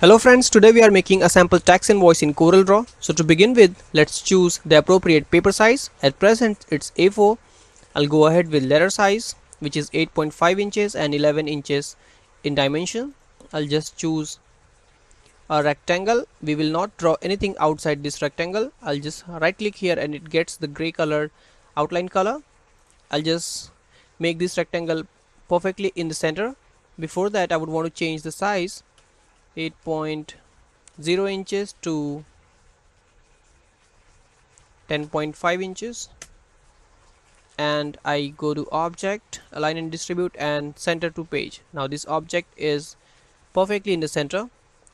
Hello friends, today we are making a sample tax invoice in coreldraw. So to begin with, let's choose the appropriate paper size. At present it's A4. I'll go ahead with letter size, which is 8.5 inches and 11 inches in dimension. I'll just choose a rectangle. We will not draw anything outside this rectangle. I'll just right click here and it gets the gray colored outline color. I'll just make this rectangle perfectly in the center. Before that, I would want to change the size 8.0 inches to 10.5 inches, and I go to object, align and distribute, and center to page. Now this object is perfectly in the center.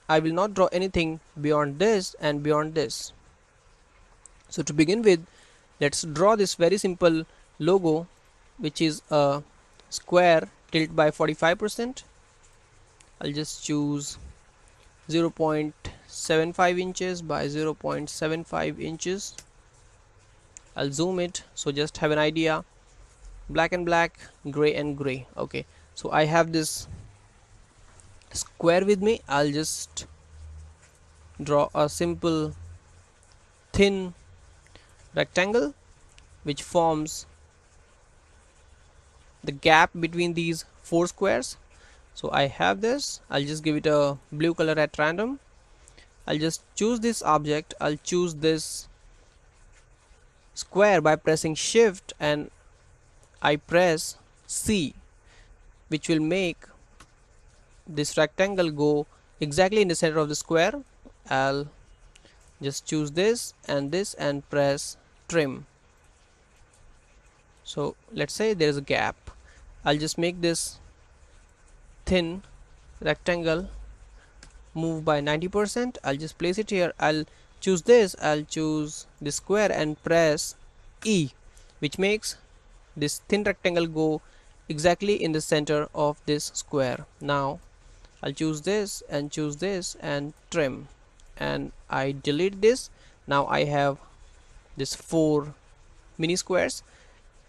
I will not draw anything beyond this and beyond this. So to begin with, let's draw this very simple logo, which is a square tilt by 45%. I'll just choose 0.75 inches by 0.75 inches. I'll zoom it so just have an idea. Black and black, gray and gray. Okay, so I have this square with me. I'll just draw a simple thin rectangle which forms the gap between these four squares. So I have this. I'll just give it a blue color at random. I'll just choose this object. I'll choose this square by pressing shift and I press C, which will make this rectangle go exactly in the center of the square. I'll just choose this and press trim. So let's say there is a gap. I'll just make this thin rectangle move by 90%. I'll just place it here. I'll choose this. I'll choose the square and press E, which makes this thin rectangle go exactly in the center of this square. Now I'll choose this and trim, and I delete this. Now I have this four mini squares,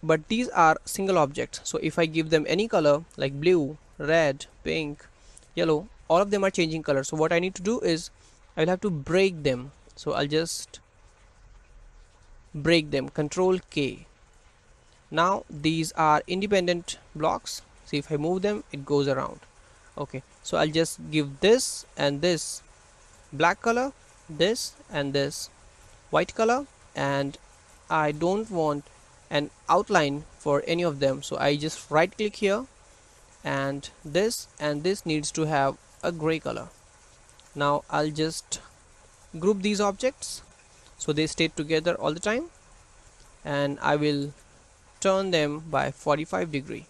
but these are single objects. So if I give them any color like blue, red, pink, yellow, all of them are changing color. So what I need to do is I will have to break them. So I'll just break them, Control K. Now these are independent blocks. See, if I move them, it goes around. Okay, so I'll just give this and this black color, this and this white color, and I don't want an outline for any of them. So I just right click here, and this needs to have a gray color. Now I'll just group these objects so they stay together all the time, and I will turn them by 45°.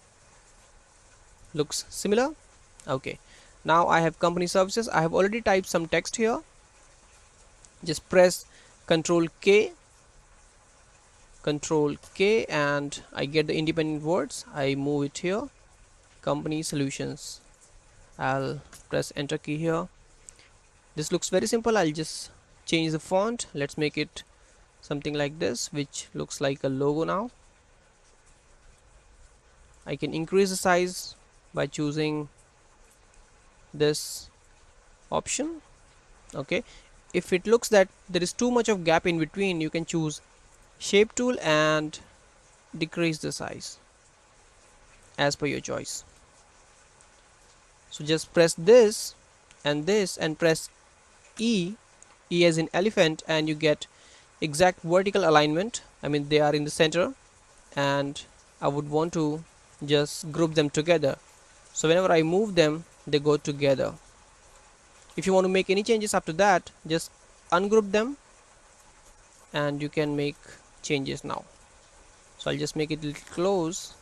Looks similar. Okay, now I have company services. I have already typed some text here. Just press Control K, and I get the independent words. I move it here, company solutions. I'll press enter key here. This looks very simple. I'll just change the font. Let's make it something like this, which looks like a logo now. I can increase the size by choosing this option. Okay, if it looks that there is too much of gap in between, you can choose shape tool and decrease the size as per your choice. So just press this and press E as in elephant, and you get exact vertical alignment. I mean, they are in the center, and I would want to just group them together. So whenever I move them, they go together. If you want to make any changes after that, just ungroup them and you can make changes now. So I'll just make it a little close,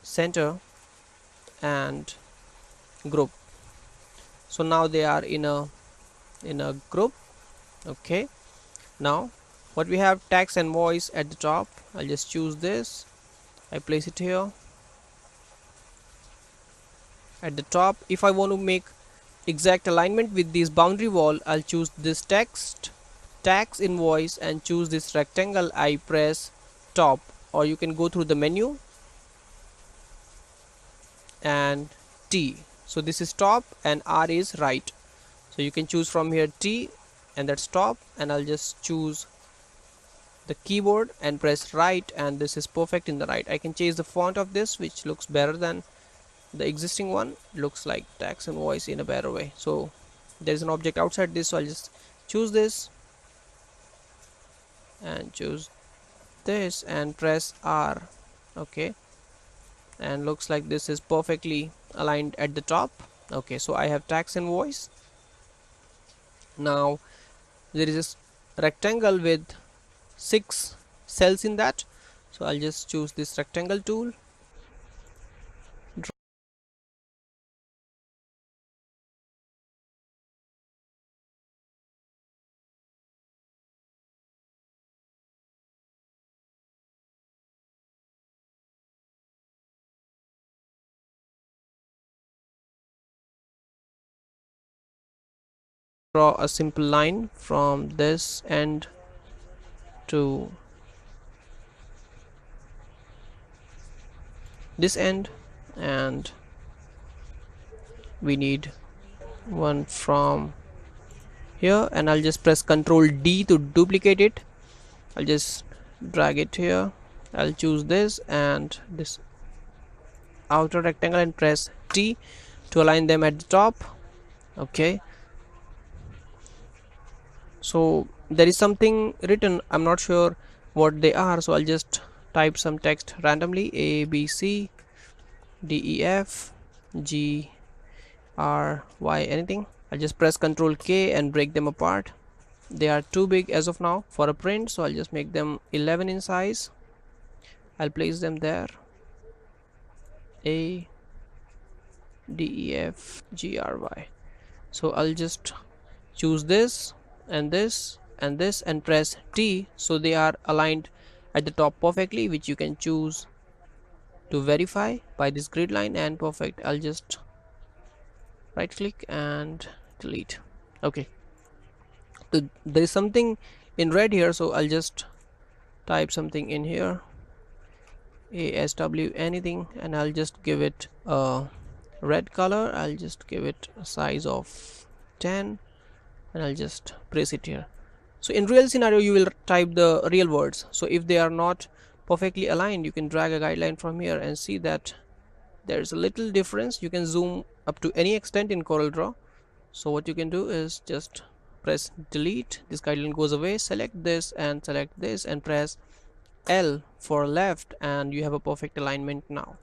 center, and group. So now they are in a group. Okay, now what we have, tax and invoice at the top. I'll just choose this. I place it here at the top. If I want to make exact alignment with this boundary wall, I'll choose this text, tax invoice, and choose this rectangle. I press top, or you can go through the menu and T. So this is top and R is right. So you can choose from here T, and that's top, and I'll just choose the keyboard and press right, and this is perfect in the right. I can change the font of this, which looks better than the existing one. Looks like text and voice in a better way. So there's an object outside this, so I'll just choose this and choose this and press R. Okay, and looks like this is perfectly aligned at the top. Okay, so I have text and voice. Now there is a rectangle with 6 cells in that, so I'll just choose this rectangle tool, draw a simple line from this end to this end, and we need one from here, and I'll just press Ctrl D to duplicate it. I'll just drag it here. I'll choose this and this outer rectangle and press T to align them at the top. Okay, so there is something written, I'm not sure what they are, so I'll just type some text randomly: A B C D E F G R Y, anything. I'll just press Ctrl K and break them apart. They are too big as of now for a print, so I'll just make them 11 in size. I'll place them there: A D E F G R Y. So I'll just choose this and this and this and press T, so they are aligned at the top perfectly, which you can choose to verify by this grid line. And perfect. I'll just right click and delete. Okay, so there is something in red here, so I'll just type something in here, ASW anything, and I'll just give it a red color. I'll just give it a size of 10, and I'll just press it here. So in real scenario you will type the real words, so if they are not perfectly aligned, you can drag a guideline from here and see that there's a little difference. You can zoom up to any extent in CorelDRAW. So what you can do is just press delete, this guideline goes away, select this and select this and press L for left, and you have a perfect alignment now.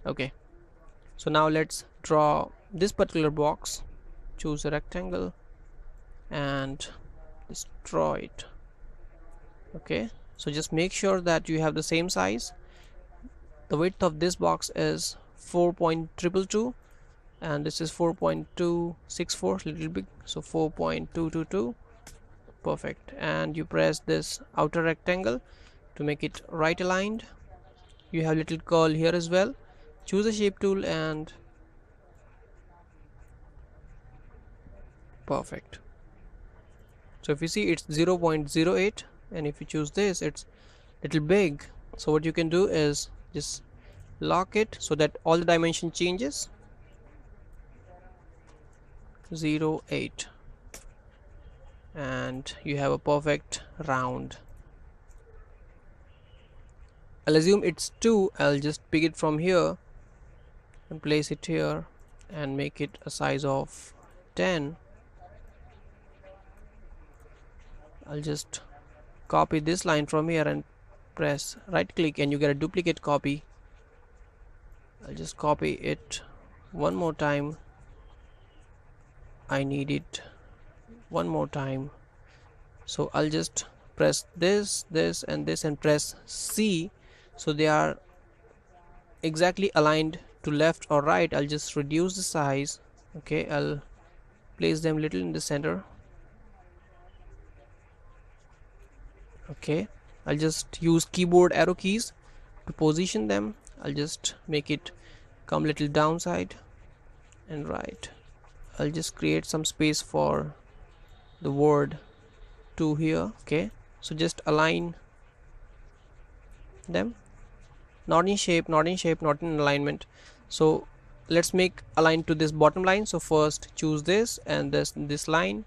Okay, so now let's draw this particular box. Choose a rectangle and just draw it. Okay, so just make sure that you have the same size. The width of this box is 4.222 and this is 4.264, little big, so 4.222. Perfect. And you press this outer rectangle to make it right aligned. You have little curl here as well. Choose a shape tool and perfect. So if you see, it's 0.08, and if you choose this, it's little big. So what you can do is just lock it so that all the dimension changes. 0.8, and you have a perfect round. I'll assume it's 2. I'll just pick it from here and place it here and make it a size of 10. I'll just copy this line from here and press right click and you get a duplicate copy. I'll just copy it one more time. I need it one more time, so I'll just press this, this and this and press C, so they are exactly aligned to left or right. I'll just reduce the size. Okay, I'll place them little in the center. Okay, I'll just use keyboard arrow keys to position them. I'll just make it come little downside and right. I'll just create some space for the word to here. Okay, so just align them, not in shape, not in alignment. So let's make align to this bottom line. So first choose this and this line,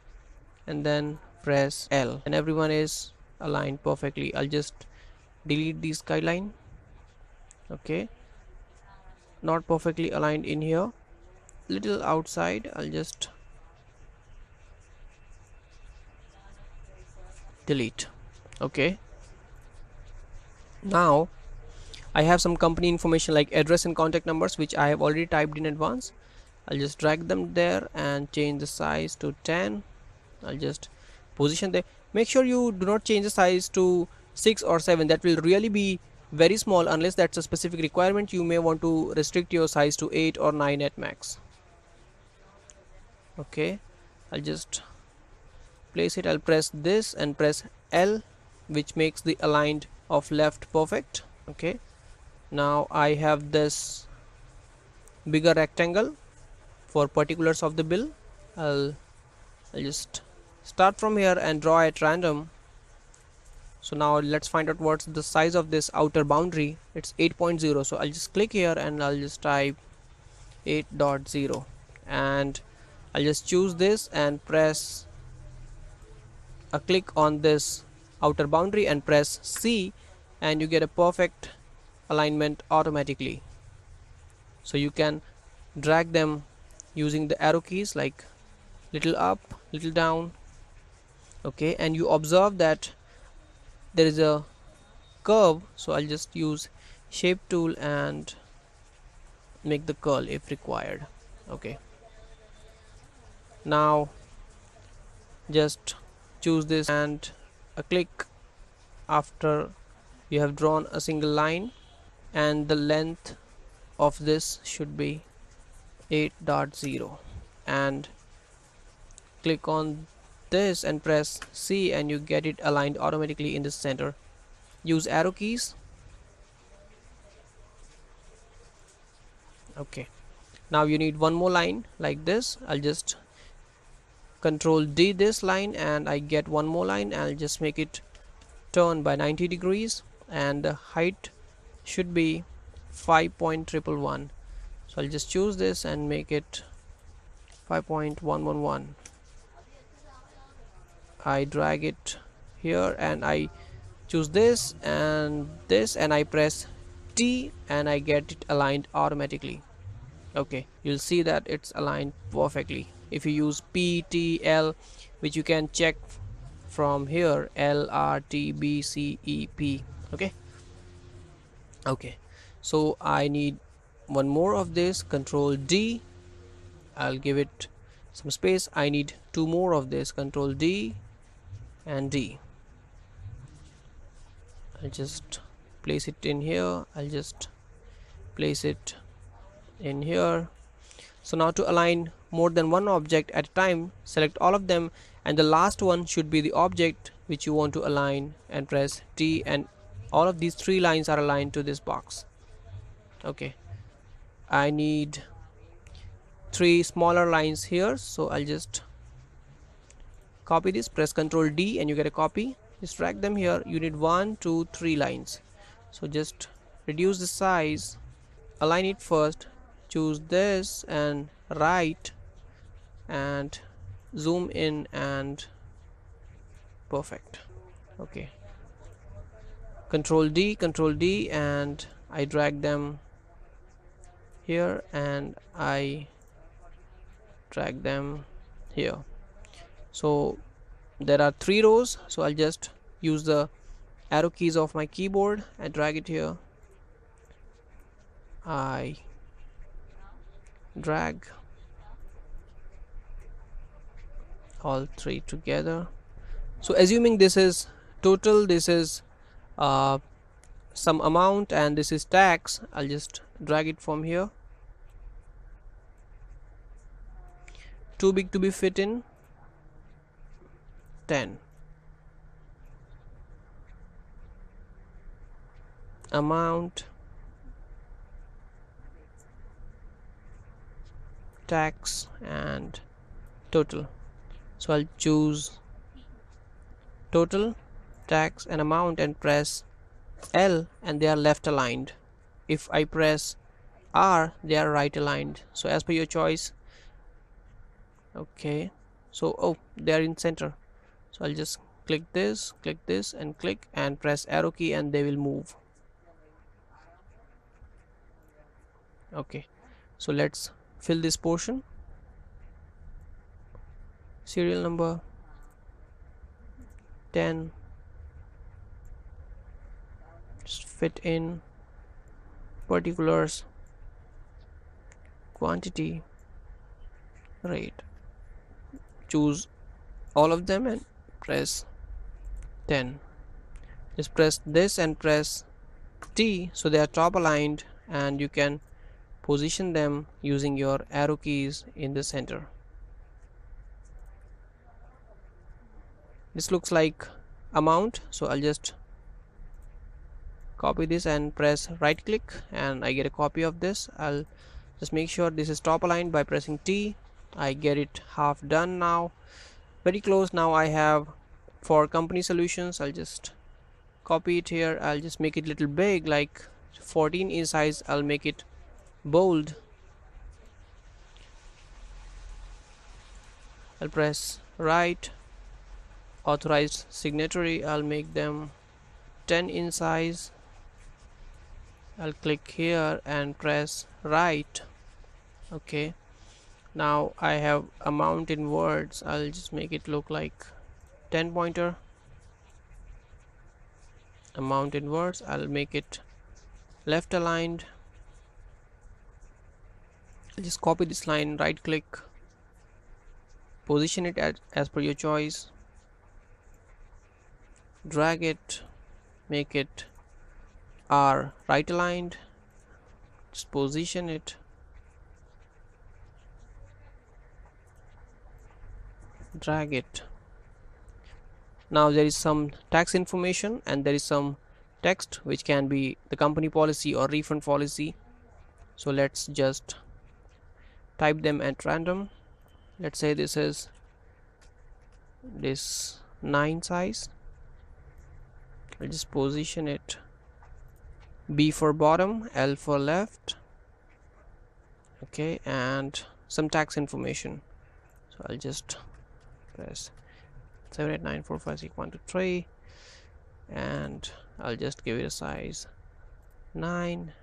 and then press L, and everyone is aligned perfectly. I'll just delete this guideline. Okay, not perfectly aligned in here, little outside. I'll just delete. Okay, now I have some company information like address and contact numbers, which I have already typed in advance. I'll just drag them there and change the size to 10. I'll just position there. Make sure you do not change the size to 6 or 7. That will really be very small. Unless that's a specific requirement, you may want to restrict your size to 8 or 9 at max. Okay, I'll just place it. I'll press this and press L, which makes the aligned of left perfect. Okay, now I have this bigger rectangle for particulars of the bill. I'll just start from here and draw at random. So now let's find out what's the size of this outer boundary. It's 8.0. So I'll just click here and I'll just type 8.0, and I'll just choose this and press a click on this outer boundary and press C, and you get a perfect alignment automatically. So you can drag them using the arrow keys, like little up, little down. Okay, and you observe that there is a curve, so I'll just use shape tool and make the curl if required. Okay, now just choose this and a click after you have drawn a single line, and the length of this should be 8.0, and click on this and press C, and you get it aligned automatically in the center. Use arrow keys. Okay, now you need one more line like this. I'll just control D this line, and I get one more line. I'll just make it turn by 90 degrees, and the height should be 5.111. So I'll just choose this and make it 5.111. I drag it here and I choose this, and I press T, and I get it aligned automatically. Okay, you'll see that it's aligned perfectly. If you use P, T, L, which you can check from here, L, R, T, B, C, E, P. Okay, so I need one more of this. Control D, I'll give it some space. I need two more of this. Control D and D. I'll just place it in here. I'll just place it in here. So now to align more than one object at a time, select all of them, and the last one should be the object which you want to align, and press T, and all of these three lines are aligned to this box. Okay, I need three smaller lines here, so I'll just copy this, press Ctrl D, and you get a copy. Just drag them here. You need 1, 2, 3 lines, so just reduce the size, align it first, choose this and right, and zoom in, and perfect. Okay, Control D, and I drag them here and I drag them here. So there are 3 rows, so I'll just use the arrow keys of my keyboard and drag it here. I drag all 3 together. So assuming this is total, this is some amount, and this is tax, I'll just drag it from here. Too big to be fit in, 10. Amount, tax, and total. So I'll choose total, tax, and amount and press L, and they are left aligned. If I press R, they are right aligned, so as per your choice. Okay, so oh, they are in center, so I'll just click this and click and press arrow key and they will move. Okay, so let's fill this portion. Serial number 10, just fit in particulars, quantity, rate, choose all of them and press 10. Just press this and press T so they are top aligned, and you can position them using your arrow keys in the center. This looks like amount, so I'll just copy this and press right click and I get a copy of this. I'll just make sure this is top aligned by pressing T. I get it half done now, very close. Now I have for company solutions, I'll just copy it here. I'll just make it little big, like 14 in size. I'll make it bold. I'll press right. Authorized signatory, I'll make them 10 in size. I'll click here and press right. Okay, now I have amount in words. I'll just make it look like 10 pointer. Amount in words, I'll make it left aligned. I'll just copy this line, right click, position it as per your choice, drag it, make it R right aligned, just position it, drag it. Now there is some tax information and there is some text which can be the company policy or refund policy, so let's just type them at random. Let's say this is this 9 size. I'll just position it B for bottom, L for left. Okay, and some tax information, so I'll just press 789456123 and I'll just give it a size 9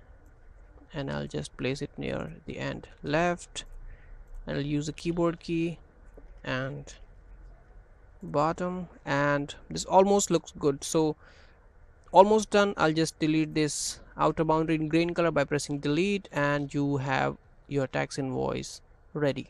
and I'll just place it near the end left. I'll use the keyboard key and bottom, and this almost looks good, so almost done. I'll just delete this outer boundary in green color by pressing delete, and you have your tax invoice ready.